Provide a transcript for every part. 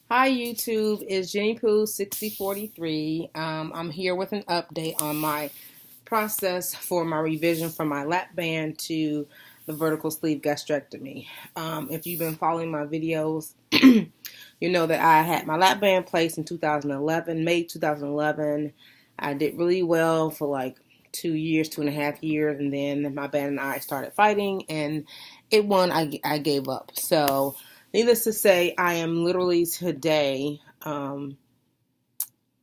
Hi YouTube, it's Jenny Pooh 6043. I'm here with an update on my process for my revision from my lap band to the vertical sleeve gastrectomy. If you've been following my videos, you know that I had my lap band placed in 2011, May 2011. I did really well for like 2 years, 2.5 years, and then my band and I started fighting, and it won. I gave up. So, needless to say, I am literally today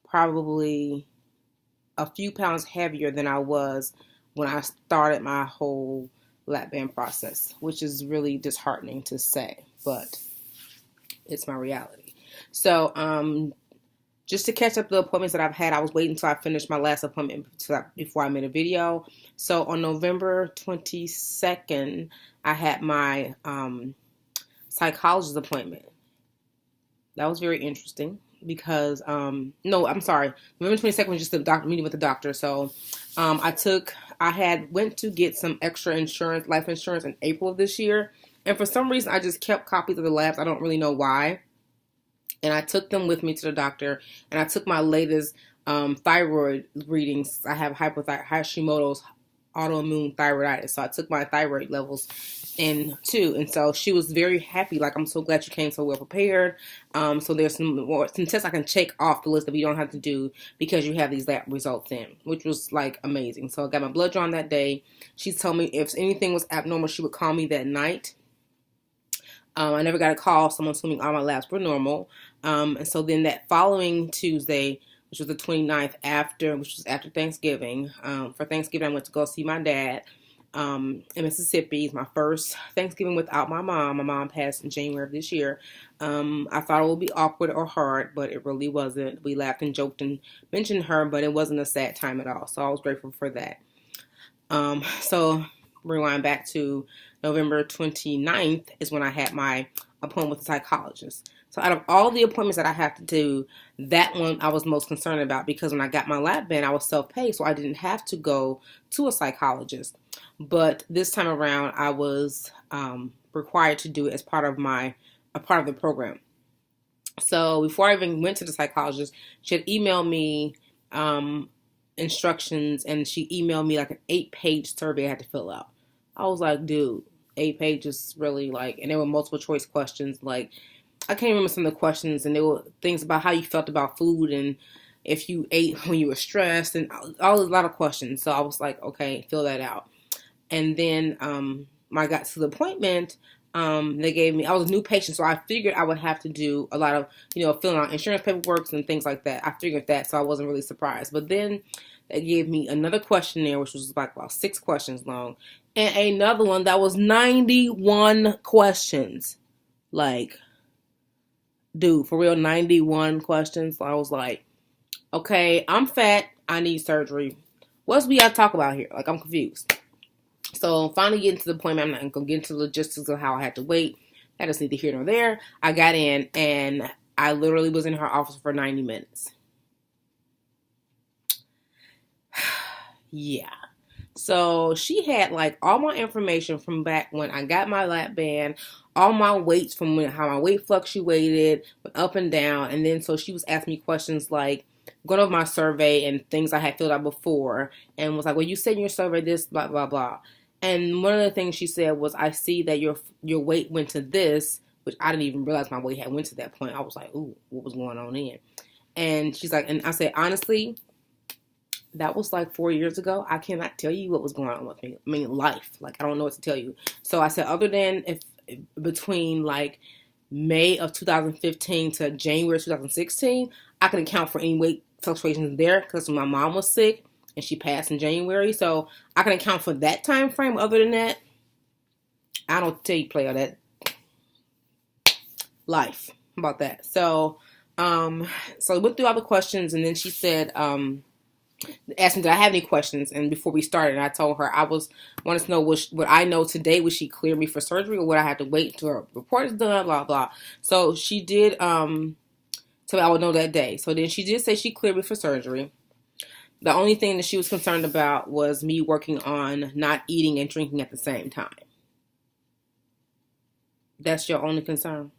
probably a few pounds heavier than I was when I started my whole lap band process, which is really disheartening to say, but it's my reality. So, just to catch up the appointments that I've had, I was waiting until I finished my last appointment before I made a video. So on November 22nd, I had my psychologist appointment. That was very interesting because, no, I'm sorry. November 22nd was just a doctor meeting with the doctor. So I had went to get some extra insurance, life insurance in April of this year. And for some reason, I just kept copies of the labs. I don't really know why. And I took them with me to the doctor, and I took my latest thyroid readings. I have Hashimoto's autoimmune thyroiditis, so I took my thyroid levels in too. And so she was very happy. Like, I'm so glad you came so well prepared. So there's some tests I can check off the list that we don't have to do because you have these lab results in, which was like amazing. So I got my blood drawn that day. She told me if anything was abnormal, she would call me that night. I never got a call. Someone told me all my labs were normal. And so then that following Tuesday, which was the 29th which was after Thanksgiving, for Thanksgiving, I went to go see my dad in Mississippi. It's my first Thanksgiving without my mom. My mom passed in January of this year. I thought it would be awkward or hard, but it really wasn't. We laughed and joked and mentioned her, but it wasn't a sad time at all. So I was grateful for that. So rewind back to November 29th is when I had my appointment with the psychologist. So out of all the appointments that I have to do, that one I was most concerned about because when I got my lap band, I was self-pay, so I didn't have to go to a psychologist. But this time around, I was required to do it as part of the program. So before I even went to the psychologist, she had emailed me instructions, and she emailed me like an 8-page survey I had to fill out. I was like, dude, 8 pages really, like, and there were multiple choice questions. Like, I can't remember some of the questions, and there were things about how you felt about food and if you ate when you were stressed and a lot of questions. So I was like, okay, fill that out. And then when I got to the appointment, they gave me, I was a new patient, so I figured I would have to do a lot of, filling out insurance paperwork and things like that. I figured that, so I wasn't really surprised. But then they gave me another questionnaire, which was like about 6 questions long, and another one that was 91 questions. Like, dude, for real, 91 questions. So I was like, okay, I'm fat, I need surgery. What's we gotta talk about here? Like, I'm confused. So finally getting to the appointment, I'm not going to get into the logistics of how I had to wait. That is neither here nor there. I got in, and I literally was in her office for 90 minutes. Yeah. So she had like all my information from back when I got my lap band, all my weights from how my weight fluctuated, went up and down. And then so she was asking me questions like, going over my survey and things I had filled out before, and was like, well, you said in your survey this, blah, blah, blah. And one of the things she said was, I see that your weight went to this, which I didn't even realize my weight had went to that point. I was like, ooh, what was going on in? And she's like, and I said, honestly, that was like 4 years ago. I cannot tell you what was going on with me. I mean, life. Like, I don't know what to tell you. So I said, other than if between like May of 2015 to January 2016, I can account for any weight fluctuations there because my mom was sick and she passed in January. So I can account for that time frame. Other than that, I don't tell you, player, that life about that. So I went through all the questions, and then she said, asked me, did I have any questions? And before we started, I told her I wanted to know what I know today. Would she clear me for surgery, or would I have to wait until her report is done? Blah blah. So she did. So I would know that day. So then she did say she cleared me for surgery. The only thing that she was concerned about was me working on not eating and drinking at the same time. That's your only concern?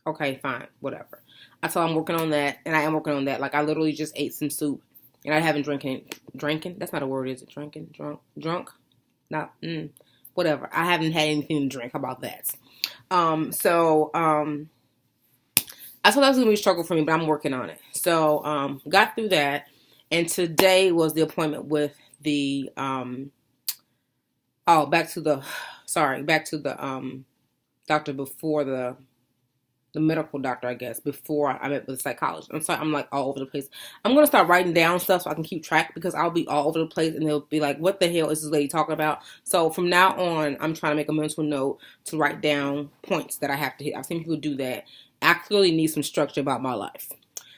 Okay, fine, whatever. I told I'm working on that, and I am working on that. Like, I literally just ate some soup, and I haven't drinking. That's not a word, is it? Drinking, drunk, not, whatever. I haven't had anything to drink. How about that? I thought that was gonna be a struggle for me, but I'm working on it. So, got through that, and today was the appointment with the back to the doctor before the medical doctor, I guess, before I met with the psychologist. I'm sorry, I'm like all over the place. I'm going to start writing down stuff so I can keep track, because I'll be all over the place and they'll be like, what the hell is this lady talking about? So from now on, I'm trying to make a mental note to write down points that I have to hit. I've seen people do that. I clearly need some structure about my life.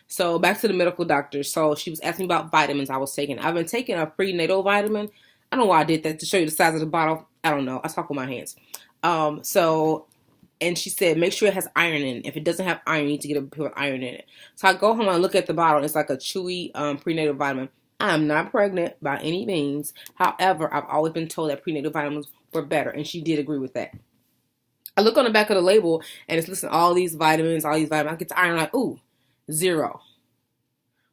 So back to the medical doctor. So she was asking me about vitamins I was taking. I've been taking a prenatal vitamin. I don't know why I did that, to show you the size of the bottle. I don't know. I talk with my hands. And she said, make sure it has iron in it. If it doesn't have iron, you need to get a pill with iron in it. So I go home and look at the bottle. It's like a chewy prenatal vitamin. I am not pregnant by any means. However, I've always been told that prenatal vitamins were better. And she did agree with that. I look on the back of the label and it's listing all these vitamins. I get to iron, I'm like, ooh, 0.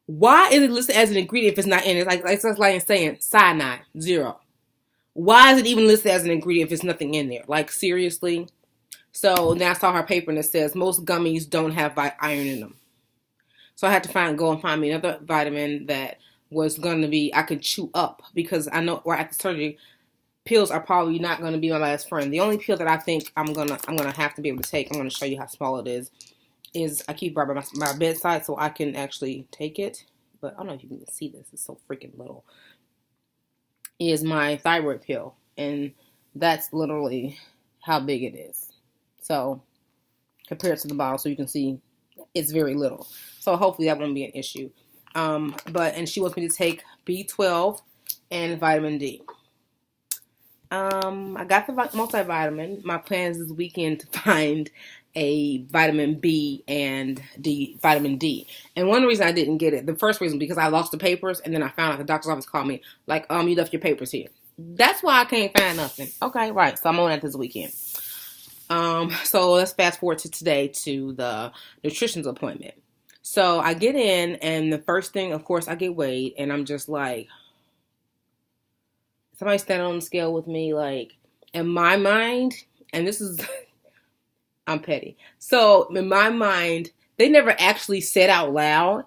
Why is it listed as an ingredient if it's not in it? It's like saying cyanide, 0. Why is it even listed as an ingredient if it's nothing in there? Like, seriously? So then I saw her paper and it says most gummies don't have iron in them. So I had to go and find me another vitamin that was going to be, I could chew up, because I know right after surgery, pills are probably not going to be my last friend. The only pill that I think I'm gonna have to be able to take, I'm going to show you how small it is I keep it by my bedside so I can actually take it. But I don't know if you can see this. It's so freaking little. Is my thyroid pill. And that's literally how big it is. So, compared to the bottle, so you can see it's very little. So, hopefully that won't be an issue. And she wants me to take B12 and vitamin D. I got the multivitamin. My plan is this weekend to find a vitamin B and vitamin D. And one reason I didn't get it, the first reason, because I lost the papers, and then I found out the doctor's office called me, like, you left your papers here. That's why I can't find nothing. Okay, right. So I'm on that this weekend. So let's fast forward to today, to the nutrition's appointment. So I get in, and the first thing, of course, I get weighed, and I'm just like, somebody standing on the scale with me, like, in my mind, and this is, I'm petty. So in my mind, they never actually said out loud,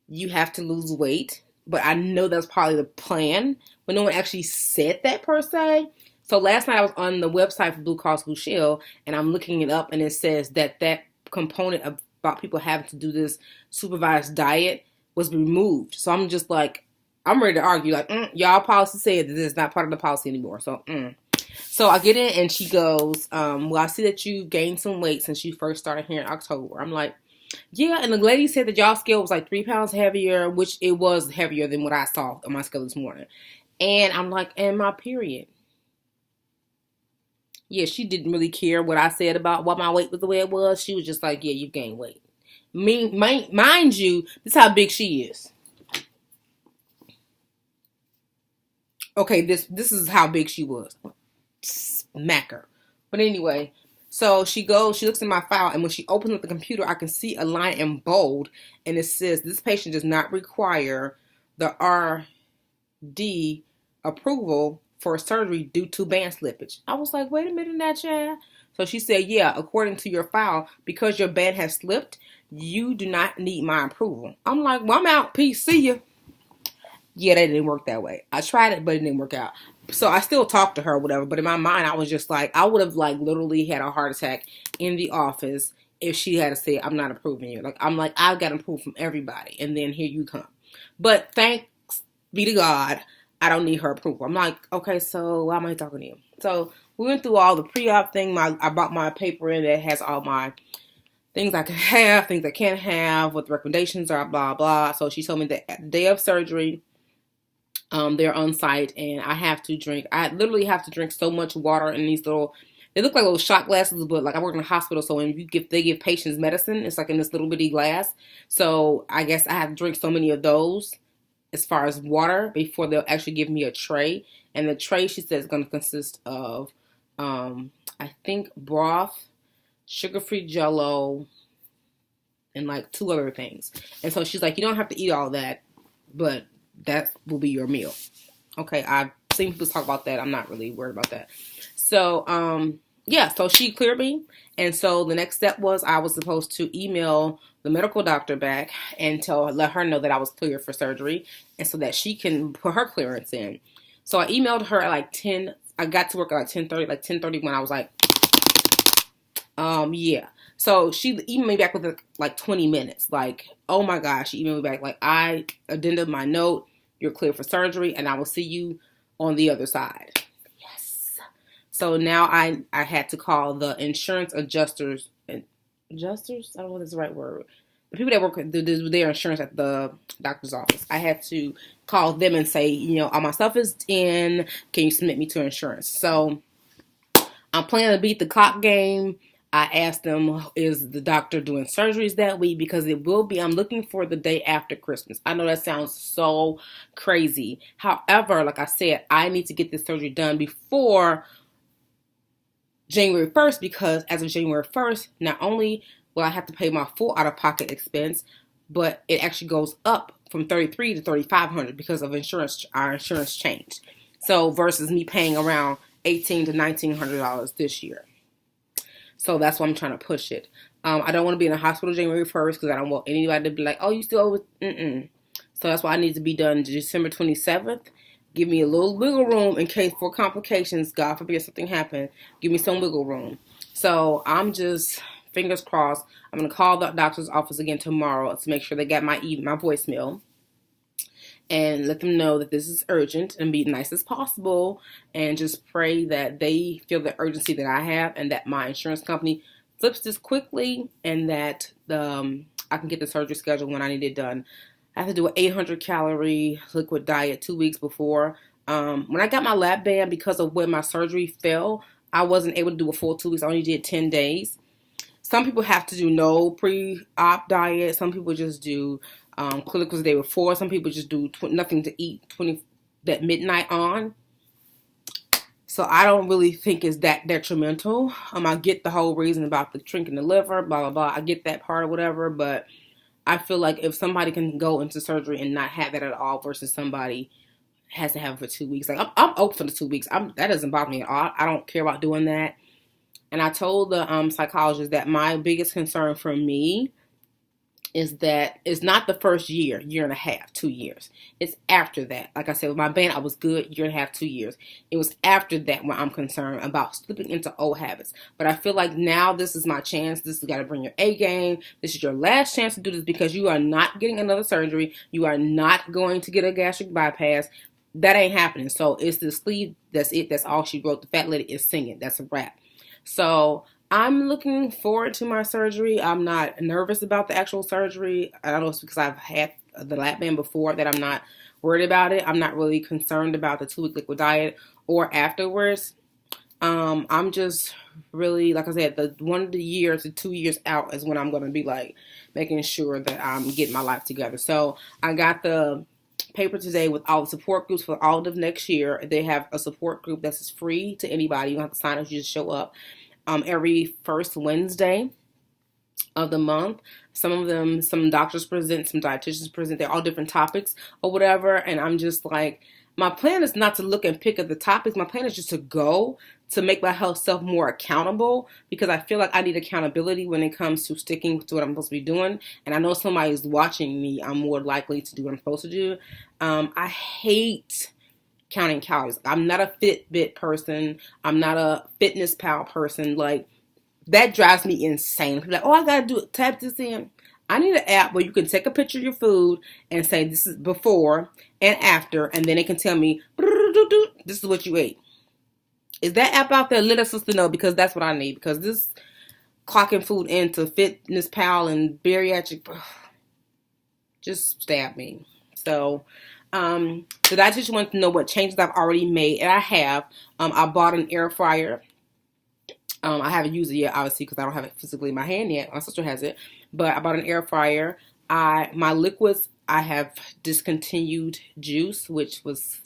you have to lose weight, but I know that's probably the plan, but no one actually said that per se. So last night I was on the website for Blue Cross Blue Shield, and I'm looking it up, and it says that component about people having to do this supervised diet was removed. So I'm just like, I'm ready to argue, like, y'all policy said that this is not part of the policy anymore. So I get in, and she goes, well, I see that you gained some weight since you first started here in October. I'm like, yeah, and the lady said that y'all scale was like 3 pounds heavier, which it was heavier than what I saw on my scale this morning. And I'm like, and my period. Yeah, she didn't really care what I said about why my weight was the way it was. She was just like, yeah, you gained weight. Mind you, this is how big she is. Okay, this is how big she was. Smack her. But anyway, so she looks in my file, and when she opens up the computer, I can see a line in bold, and it says, this patient does not require the RD approval for surgery due to band slippage. I was like, wait a minute now, child. So she said, yeah, according to your file, because your band has slipped, you do not need my approval. I'm like, well, I'm out. Peace. See ya. Yeah, that didn't work that way. I tried it, but it didn't work out. So I still talked to her or whatever, but in my mind, I was just like, I would have like literally had a heart attack in the office if she had to say, I'm not approving you. Like, I'm like, I've got approval from everybody, and then here you come. But thanks be to God, I don't need her approval. I'm like, okay, so why am I talking to you? So we went through all the pre-op thing. I bought my paper in that has all my things I can have, things I can't have, what the recommendations are, blah, blah. So she told me that at the day of surgery, they're on site, and I literally have to drink so much water in these they look like little shot glasses, but like I work in a hospital, so when they give patients medicine, it's like in this little bitty glass. So I guess I have to drink so many of those as far as water before they'll actually give me a tray. And the tray, she says, is going to consist of, I think, broth, sugar-free Jell-O, and like 2 other things. And so she's like, you don't have to eat all that, but that will be your meal. Okay, I've seen people talk about that. I'm not really worried about that. So, yeah, so she cleared me. And so the next step was I was supposed to email the medical doctor back and let her know that I was cleared for surgery, and so that she can put her clearance in. So I emailed her at like 10. I got to work at like 10:30, like 10:30 when I was like, yeah. So she emailed me back with like 20 minutes. Like, oh my gosh, she emailed me back. Like, I addended my note. You're clear for surgery, and I will see you on the other side. Yes. So now I had to call the insurance adjusters. Adjusters? I don't know if that's the right word. The people that work with their insurance at the doctor's office. I had to call them and say, you know, all my stuff is in. Can you submit me to insurance? So I'm planning to beat the clock game. I asked them, is the doctor doing surgeries that week? Because it will be. I'm looking for the day after Christmas. I know that sounds so crazy. However, like I said, I need to get this surgery done before January 1st, because as of January 1st, not only will I have to pay my full out-of-pocket expense, but it actually goes up from $3,300 to $3,500 because of insurance. Our insurance changed. So versus me paying around $1,800 to $1,900 this year. So that's why I'm trying to push it. I don't want to be in the hospital January 1st because I don't want anybody to be like, oh, you still over? So that's why I need to be done December 27th. Give me a little wiggle room in case for complications, God forbid something happen. Give me some wiggle room. So I'm just, fingers crossed, I'm going to call the doctor's office again tomorrow to make sure they got my voicemail. And let them know that this is urgent and be nice as possible, and just pray that they feel the urgency that I have and that my insurance company flips this quickly, and that I can get the surgery scheduled when I need it done. I have to do an 800-calorie liquid diet 2 weeks before. When I got my lap band, because of when my surgery fell, I wasn't able to do a full 2 weeks. I only did 10 days. Some people have to do no pre-op diet. Some people just do clinicals the day before. Some people just do nothing to eat that midnight on. So I don't really think it's that detrimental. I get the whole reason about the shrinking the liver, blah, blah, blah. I get that part or whatever, but I feel like if somebody can go into surgery and not have that at all versus somebody has to have it for 2 weeks. Like, I'm open for the 2 weeks. That doesn't bother me at all. I don't care about doing that. And I told the psychologist that my biggest concern for me is that it's not the first year and a half, 2 years. It's after that. Like I said, with my band, I was good, year and a half, 2 years. It was after that when I'm concerned about slipping into old habits. But I feel like now this is my chance. This has got to bring your A game. This is your last chance to do this, because you are not getting another surgery. You are not going to get a gastric bypass. That ain't happening. So it's the sleeve. That's it. That's all she wrote. The fat lady is singing. That's a wrap. So I'm looking forward to my surgery. I'm not nervous about the actual surgery. I don't know if it's because I've had the lap band before that I'm not worried about it. I'm not really concerned about the 2-week liquid diet or afterwards. I'm just really, like I said, the 1 year to 2 years out is when I'm going to be like making sure that I'm getting my life together. So I got the paper today with all the support groups for all of next year. They have a support group that's free to anybody. You don't have to sign up. You just show up every first Wednesday of the month. Some doctors present, some dietitians present. They're all different topics or whatever. And I'm just like, my plan is not to look and pick at the topics. My plan is just to go to make my health self more accountable, because I feel like I need accountability when it comes to sticking to what I'm supposed to be doing. And I know somebody's watching me. I'm more likely to do what I'm supposed to do. I hate counting calories. I'm not a Fitbit person. I'm not a Fitness Pal person. Like, that drives me insane. People are like, oh, I gotta do it. Tap this in. I need an app where you can take a picture of your food and say this is before and after, and then it can tell me this is what you ate. Is that app out there? Let us know, because that's what I need. Because this clocking food into Fitness Pal and bariatric just stabbed me. So the dietitian wants to know what changes I've already made, and I have. I bought an air fryer. I haven't used it yet, obviously, because I don't have it physically in my hand yet. My sister has it. But I bought an air fryer. My liquids, I have discontinued juice, which was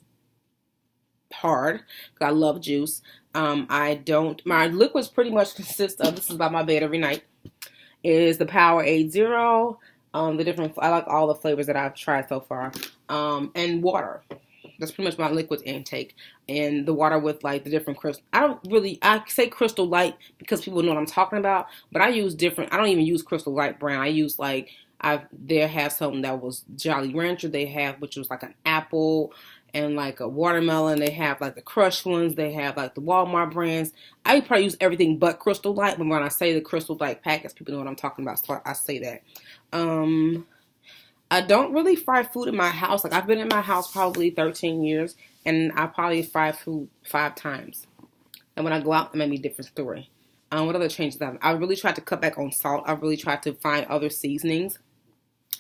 hard, because I love juice. My liquids pretty much consist of, this is by my bed every night, is the Powerade Zero. The different, I like all the flavors that I've tried so far. And water. That's pretty much my liquid intake. And the water with like the different crystals. I say Crystal Light because people know what I'm talking about, but I use different, I don't even use Crystal Light brand. I use like, they have something that was Jolly Rancher. They have, which was like an apple and like a watermelon. They have like the crushed ones. They have like the Walmart brands. I probably use everything but Crystal Light. But when I say the Crystal Light packets, people know what I'm talking about. So I say that. I don't really fry food in my house. Like, I've been in my house probably 13 years, and I probably fry food 5 times. And when I go out, it may be a different story. What other changes I really tried to cut back on salt. I really tried to find other seasonings.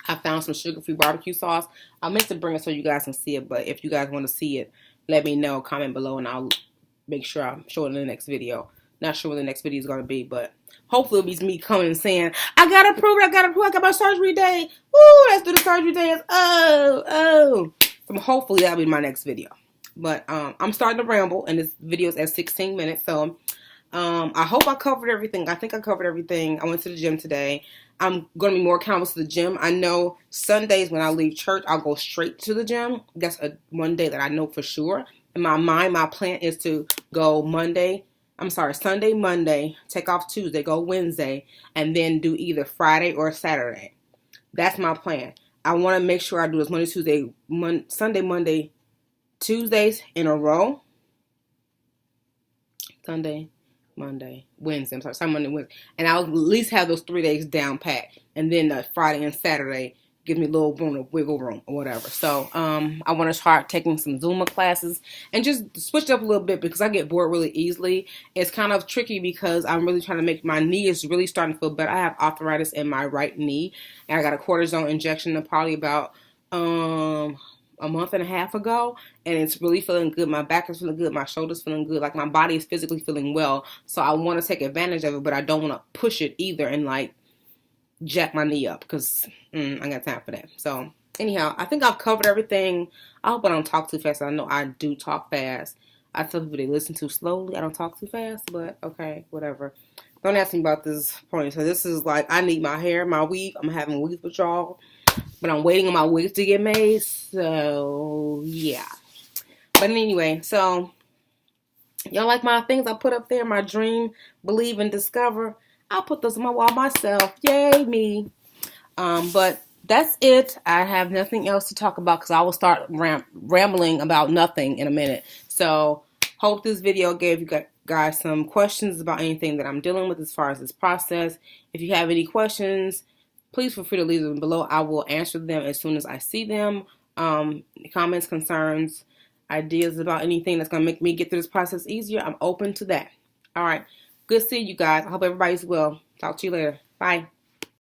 I found some sugar-free barbecue sauce. I meant to bring it so you guys can see it, but if you guys want to see it, let me know. Comment below, and I'll make sure I show it in the next video. Not sure when the next video is going to be, but hopefully it'll be me coming and saying, I got approved, I got my surgery day. Woo, let's do the surgery dance. Oh. So hopefully that'll be my next video. But I'm starting to ramble, and this video is at 16 minutes, so I hope I covered everything. I think I covered everything. I went to the gym today. I'm going to be more accountable to the gym. I know Sundays when I leave church, I'll go straight to the gym. That's one day that I know for sure. In my mind, my plan is to go Sunday, Monday, take off Tuesday, go Wednesday, and then do either Friday or Saturday. That's my plan. I want to make sure I do this Sunday, Monday, Tuesdays in a row. Sunday, Monday, Wednesday. Sunday, Monday, Wednesday. And I'll at least have those 3 days down pat. And then Friday and Saturday gives me a little room of wiggle room or whatever. So I want to start taking some Zumba classes and just switch it up a little bit because I get bored really easily. It's kind of tricky because I'm really trying to make my knee is really starting to feel better. I have arthritis in my right knee, and I got a cortisone injection probably about a month and a half ago, and it's really feeling good. My back is feeling good. My shoulders feeling good. Like, my body is physically feeling well. So I want to take advantage of it, but I don't want to push it either and like jack my knee up because I got time for that. So anyhow, I think I've covered everything. I hope I don't talk too fast. I know I do talk fast. I tell people they listen too slowly. I don't talk too fast, but okay, whatever. Don't ask me about this point. So this is like, I need my hair, my weave. I'm having weave withdrawal, but I'm waiting on my wigs to get made. So yeah. But anyway, so y'all like my things I put up there? My dream, believe, and discover. I'll put those on my wall myself. Yay, me. But that's it. I have nothing else to talk about because I will start rambling about nothing in a minute. So hope this video gave you guys some questions about anything that I'm dealing with as far as this process. If you have any questions, please feel free to leave them below. I will answer them as soon as I see them. Comments, concerns, ideas about anything that's going to make me get through this process easier, I'm open to that. All right. Good seeing you guys. I hope everybody's well. Talk to you later. Bye.